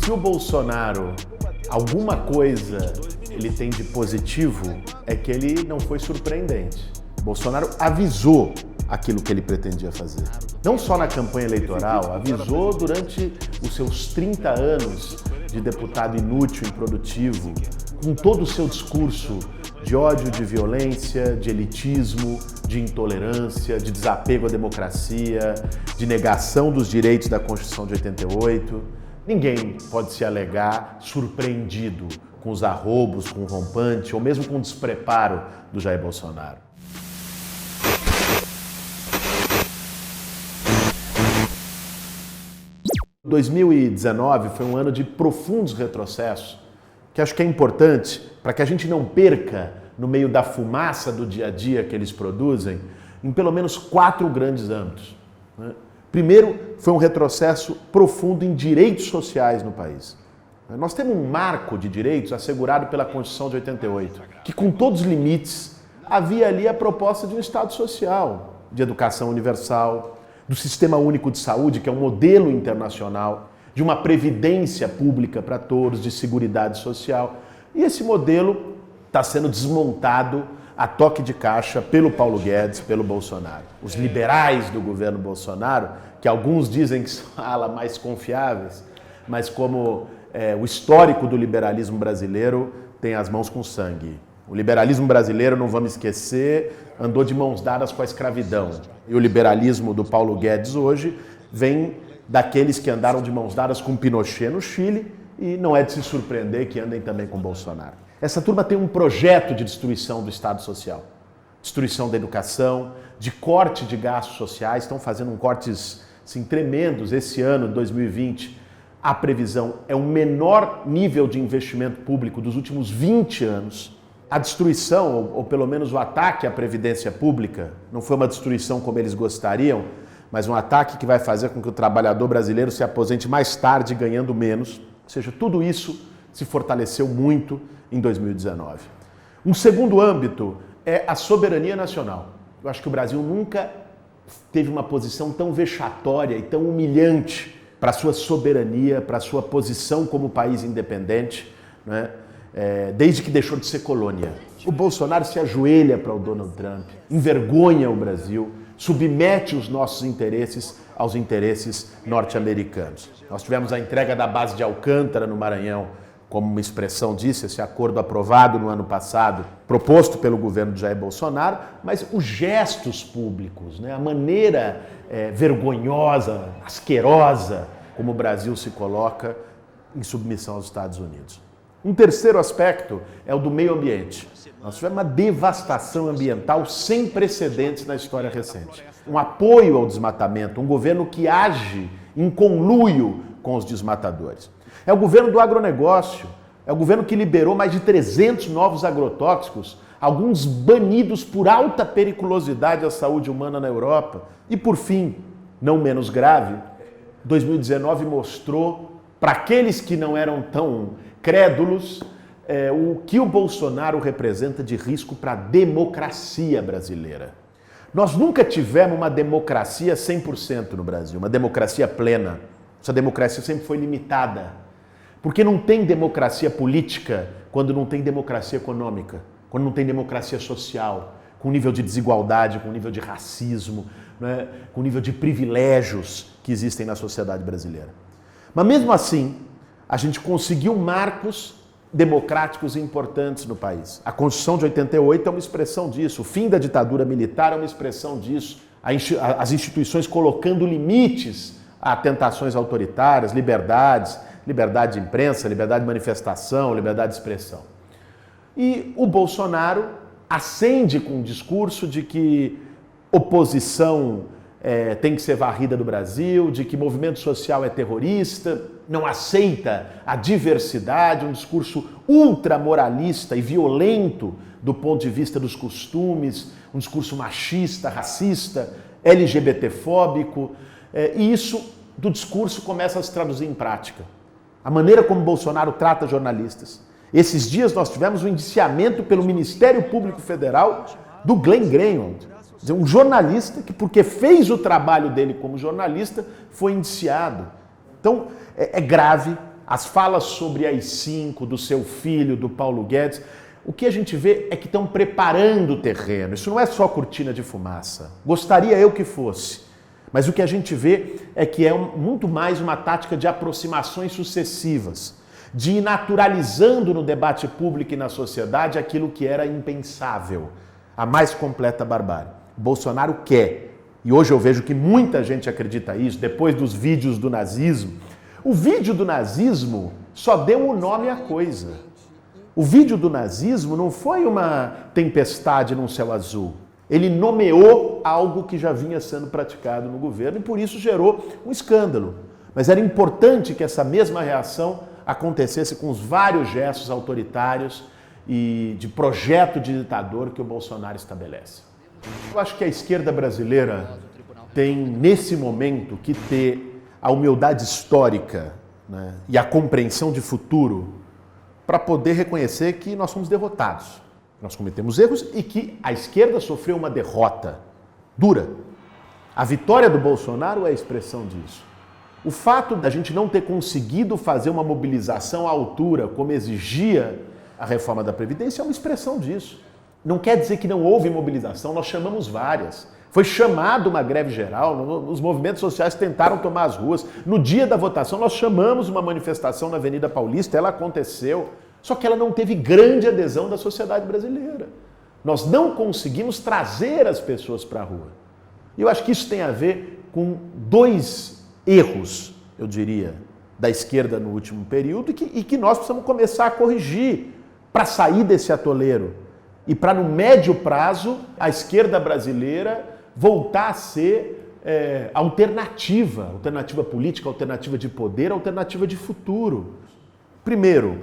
Se o Bolsonaro, alguma coisa ele tem de positivo, é que ele não foi surpreendente. O Bolsonaro avisou aquilo que ele pretendia fazer. Não só na campanha eleitoral, avisou durante os seus 30 anos de deputado inútil, improdutivo, com todo o seu discurso de ódio, de violência, de elitismo, de intolerância, de desapego à democracia, de negação dos direitos da Constituição de 88. Ninguém pode se alegar surpreendido com os arroubos, com o rompante ou mesmo com o despreparo do Jair Bolsonaro. Em 2019 foi um ano de profundos retrocessos, que acho que é importante para que a gente não perca no meio da fumaça do dia a dia que eles produzem, em pelo menos 4 grandes âmbitos. Primeiro, foi um retrocesso profundo em direitos sociais no país. Nós temos um marco de direitos assegurado pela Constituição de 88, que com todos os limites havia ali a proposta de um Estado social, de educação universal, do Sistema Único de Saúde, que é um modelo internacional, de uma previdência pública para todos, de seguridade social. E esse modelo está sendo desmontado a toque de caixa pelo Paulo Guedes, pelo Bolsonaro. Os liberais do governo Bolsonaro, que alguns dizem que são ala mais confiáveis, mas como o histórico do liberalismo brasileiro tem as mãos com sangue. O liberalismo brasileiro, não vamos esquecer, andou de mãos dadas com a escravidão. E o liberalismo do Paulo Guedes hoje vem daqueles que andaram de mãos dadas com Pinochet no Chile e não é de se surpreender que andem também com Bolsonaro. Essa turma tem um projeto de destruição do Estado Social, destruição da educação, de corte de gastos sociais, estão fazendo cortes assim, tremendos. Esse ano, 2020, a previsão é o menor nível de investimento público dos últimos 20 anos. A destruição, ou pelo menos o ataque à previdência pública, não foi uma destruição como eles gostariam, mas um ataque que vai fazer com que o trabalhador brasileiro se aposente mais tarde ganhando menos. Ou seja, tudo isso se fortaleceu muito em 2019. Um segundo âmbito é a soberania nacional. Eu acho que o Brasil nunca teve uma posição tão vexatória e tão humilhante para a sua soberania, para a sua posição como país independente, né? Desde que deixou de ser colônia. O Bolsonaro se ajoelha para o Donald Trump, envergonha o Brasil, submete os nossos interesses aos interesses norte-americanos. Nós tivemos a entrega da base de Alcântara, no Maranhão, como uma expressão disso, esse acordo aprovado no ano passado, proposto pelo governo de Jair Bolsonaro, mas os gestos públicos, né, a maneira vergonhosa, asquerosa, como o Brasil se coloca em submissão aos Estados Unidos. Um terceiro aspecto é o do meio ambiente. Nós tivemos uma devastação ambiental sem precedentes na história recente. Um apoio ao desmatamento, um governo que age em conluio com os desmatadores. É o governo do agronegócio, é o governo que liberou mais de 300 novos agrotóxicos, alguns banidos por alta periculosidade à saúde humana na Europa. E por fim, não menos grave, 2019 mostrou para aqueles que não eram tão crédulos o que o Bolsonaro representa de risco para a democracia brasileira. Nós nunca tivemos uma democracia 100% no Brasil, uma democracia plena. Essa democracia sempre foi limitada. Porque não tem democracia política quando não tem democracia econômica, quando não tem democracia social, com nível de desigualdade, com nível de racismo, né, com nível de privilégios que existem na sociedade brasileira. Mas mesmo assim, a gente conseguiu marcos democráticos importantes no país. A Constituição de 88 é uma expressão disso, o fim da ditadura militar é uma expressão disso, as instituições colocando limites a tentações autoritárias, liberdade de imprensa, liberdade de manifestação, liberdade de expressão. E o Bolsonaro acende com um discurso de que oposição tem que ser varrida do Brasil, de que movimento social é terrorista, não aceita a diversidade, um discurso ultramoralista e violento do ponto de vista dos costumes, um discurso machista, racista, LGBTfóbico, e isso do discurso começa a se traduzir em prática. A maneira como Bolsonaro trata jornalistas. Esses dias nós tivemos um indiciamento pelo Ministério Público Federal do Glenn Greenwald, um jornalista que, porque fez o trabalho dele como jornalista, foi indiciado. Então, é grave, as falas sobre AI-5, do seu filho, do Paulo Guedes, o que a gente vê é que estão preparando o terreno. Isso não é só cortina de fumaça. Gostaria eu que fosse. Mas o que a gente vê é que é muito mais uma tática de aproximações sucessivas, de ir naturalizando no debate público e na sociedade aquilo que era impensável, a mais completa barbárie. Bolsonaro quer, e hoje eu vejo que muita gente acredita isso, depois dos vídeos do nazismo. O vídeo do nazismo só deu o nome à coisa. O vídeo do nazismo não foi uma tempestade num céu azul. Ele nomeou algo que já vinha sendo praticado no governo e por isso gerou um escândalo. Mas era importante que essa mesma reação acontecesse com os vários gestos autoritários e de projeto de ditador que o Bolsonaro estabelece. Eu acho que a esquerda brasileira tem, nesse momento, que ter a humildade histórica, né, e a compreensão de futuro para poder reconhecer que nós fomos derrotados, nós cometemos erros e que a esquerda sofreu uma derrota dura. A vitória do Bolsonaro é a expressão disso. O fato da gente não ter conseguido fazer uma mobilização à altura, como exigia a reforma da Previdência, é uma expressão disso. Não quer dizer que não houve mobilização, nós chamamos várias. Foi chamada uma greve geral, os movimentos sociais tentaram tomar as ruas. No dia da votação, nós chamamos uma manifestação na Avenida Paulista, ela aconteceu, só que ela não teve grande adesão da sociedade brasileira. Nós não conseguimos trazer as pessoas para a rua. E eu acho que isso tem a ver com dois erros, eu diria, da esquerda no último período e que nós precisamos começar a corrigir para sair desse atoleiro e para, no médio prazo, a esquerda brasileira voltar a ser alternativa política, alternativa de poder, alternativa de futuro. Primeiro,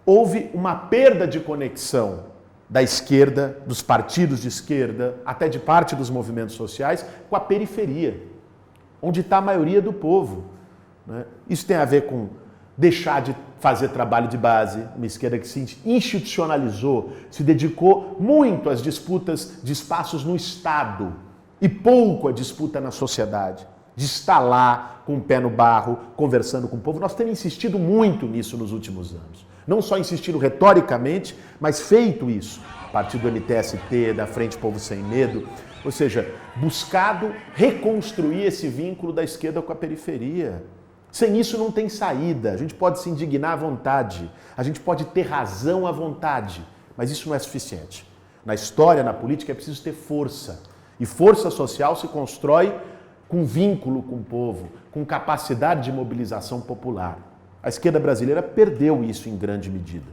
houve uma perda de conexão da esquerda, dos partidos de esquerda, até de parte dos movimentos sociais, com a periferia, onde está a maioria do povo, né? Isso tem a ver com deixar de fazer trabalho de base, uma esquerda que se institucionalizou, se dedicou muito às disputas de espaços no Estado e pouco à disputa na sociedade, de estar lá com o pé no barro, conversando com o povo. Nós temos insistido muito nisso nos últimos anos. Não só insistido retoricamente, mas feito isso. A partir do MTST, da Frente Povo Sem Medo, ou seja, buscado reconstruir esse vínculo da esquerda com a periferia. Sem isso não tem saída. A gente pode se indignar à vontade, a gente pode ter razão à vontade, mas isso não é suficiente. Na história, na política, é preciso ter força. E força social se constrói com vínculo com o povo, com capacidade de mobilização popular. A esquerda brasileira perdeu isso em grande medida.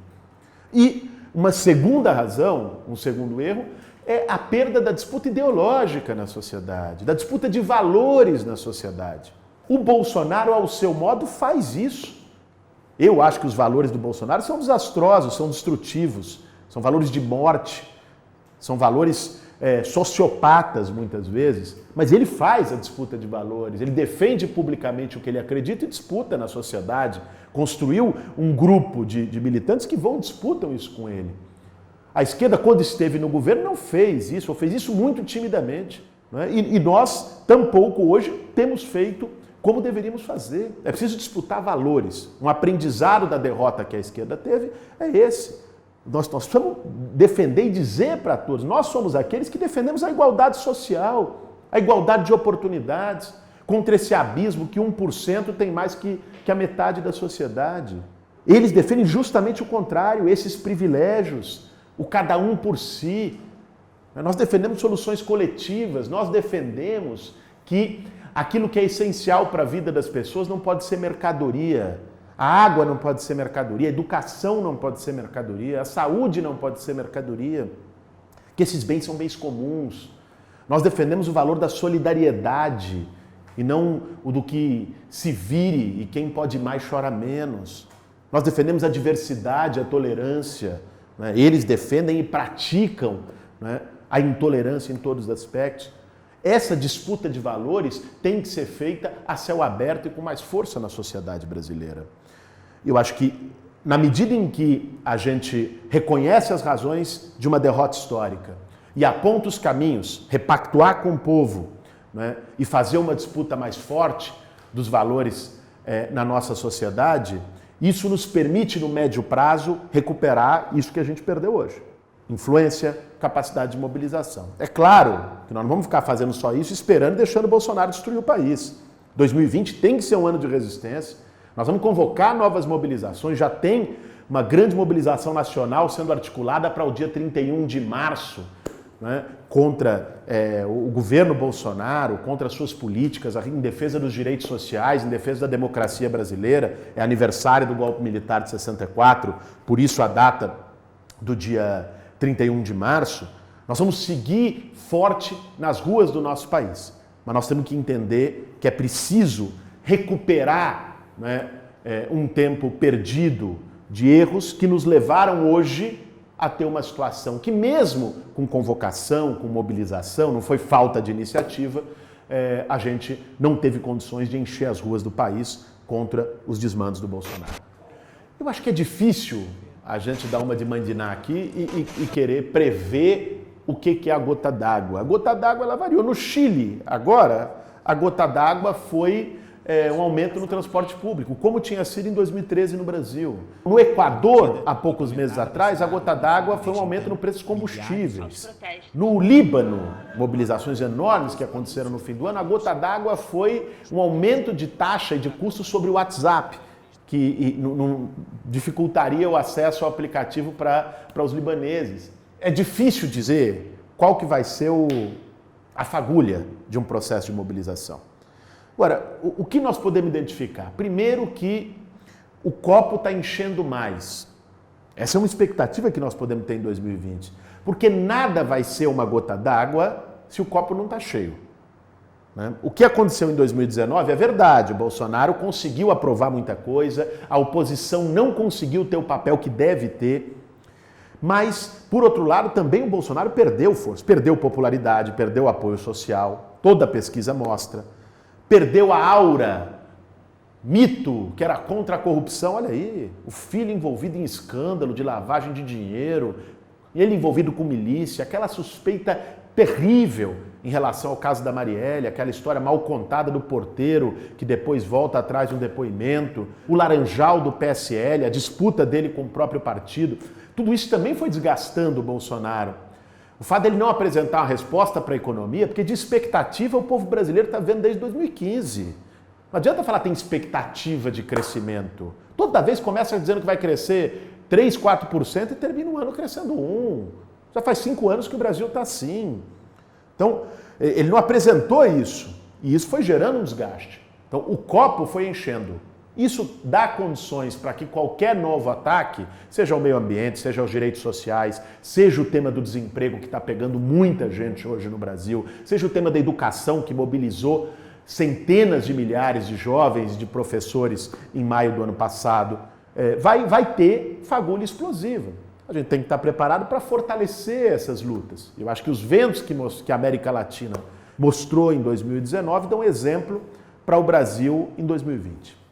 E uma segunda razão, um segundo erro, é a perda da disputa ideológica na sociedade, da disputa de valores na sociedade. O Bolsonaro, ao seu modo, faz isso. Eu acho que os valores do Bolsonaro são desastrosos, são destrutivos, são valores de morte, são valores sociopatas, muitas vezes, mas ele faz a disputa de valores, ele defende publicamente o que ele acredita e disputa na sociedade. Construiu um grupo de militantes que disputam isso com ele. A esquerda, quando esteve no governo, não fez isso, ou fez isso muito timidamente. Não é? E nós, tampouco hoje, temos feito como deveríamos fazer. É preciso disputar valores. Um aprendizado da derrota que a esquerda teve é esse. Nós precisamos defender e dizer para todos, nós somos aqueles que defendemos a igualdade social, a igualdade de oportunidades, contra esse abismo que 1% tem mais que a metade da sociedade. Eles defendem justamente o contrário, esses privilégios, o cada um por si. Nós defendemos soluções coletivas, nós defendemos que aquilo que é essencial para a vida das pessoas não pode ser mercadoria. A água não pode ser mercadoria, a educação não pode ser mercadoria, a saúde não pode ser mercadoria, que esses bens são bens comuns. Nós defendemos o valor da solidariedade e não o do que se vire e quem pode mais chora menos. Nós defendemos a diversidade, a tolerância. Né? Eles defendem e praticam, né, a intolerância em todos os aspectos. Essa disputa de valores tem que ser feita a céu aberto e com mais força na sociedade brasileira. Eu acho que, na medida em que a gente reconhece as razões de uma derrota histórica e aponta os caminhos, repactuar com o povo, né, e fazer uma disputa mais forte dos valores na nossa sociedade, isso nos permite, no médio prazo, recuperar isso que a gente perdeu hoje. Influência, capacidade de mobilização. É claro que nós não vamos ficar fazendo só isso, esperando e deixando o Bolsonaro destruir o país. 2020 tem que ser um ano de resistência. Nós vamos convocar novas mobilizações, já tem uma grande mobilização nacional sendo articulada para o dia 31 de março, né, contra o governo Bolsonaro, contra as suas políticas, em defesa dos direitos sociais, em defesa da democracia brasileira. É aniversário do golpe militar de 64, por isso a data do dia 31 de março. Nós vamos seguir forte nas ruas do nosso país, mas nós temos que entender que é preciso recuperar, né, um tempo perdido de erros que nos levaram hoje a ter uma situação que, mesmo com convocação, com mobilização, não foi falta de iniciativa, a gente não teve condições de encher as ruas do país contra os desmandos do Bolsonaro. Eu acho que é difícil a gente dar uma de mandinar aqui e querer prever o que é a gota d'água. A gota d'água ela variou. No Chile, agora, a gota d'água foi um aumento no transporte público, como tinha sido em 2013 no Brasil. No Equador, há poucos meses atrás, a gota d'água foi um aumento no preço dos combustíveis. No Líbano, mobilizações enormes que aconteceram no fim do ano, a gota d'água foi um aumento de taxa e de custos sobre o WhatsApp, que não dificultaria o acesso ao aplicativo para os libaneses. É difícil dizer qual que vai ser a fagulha de um processo de mobilização. Agora, o que nós podemos identificar? Primeiro que o copo está enchendo mais. Essa é uma expectativa que nós podemos ter em 2020. Porque nada vai ser uma gota d'água se o copo não está cheio. Né? O que aconteceu em 2019 é verdade. O Bolsonaro conseguiu aprovar muita coisa, a oposição não conseguiu ter o papel que deve ter. Mas, por outro lado, também o Bolsonaro perdeu força, perdeu popularidade, perdeu apoio social. Toda a pesquisa mostra. Perdeu a aura, mito, que era contra a corrupção. Olha aí, o filho envolvido em escândalo de lavagem de dinheiro, ele envolvido com milícia, aquela suspeita terrível em relação ao caso da Marielle, aquela história mal contada do porteiro que depois volta atrás de um depoimento, o laranjal do PSL, a disputa dele com o próprio partido. Tudo isso também foi desgastando o Bolsonaro. O fato dele não apresentar uma resposta para a economia, porque de expectativa o povo brasileiro está vendo desde 2015. Não adianta falar que tem expectativa de crescimento. Toda vez começa dizendo que vai crescer 3, 4% e termina o ano crescendo 1%. Já faz 5 anos que o Brasil está assim. Então, ele não apresentou isso. E isso foi gerando um desgaste. Então, o copo foi enchendo. Isso dá condições para que qualquer novo ataque, seja ao meio ambiente, seja aos direitos sociais, seja o tema do desemprego que está pegando muita gente hoje no Brasil, seja o tema da educação que mobilizou centenas de milhares de jovens e de professores em maio do ano passado, vai ter fagulha explosiva. A gente tem que estar preparado para fortalecer essas lutas. Eu acho que os ventos que a América Latina mostrou em 2019 dão exemplo para o Brasil em 2020.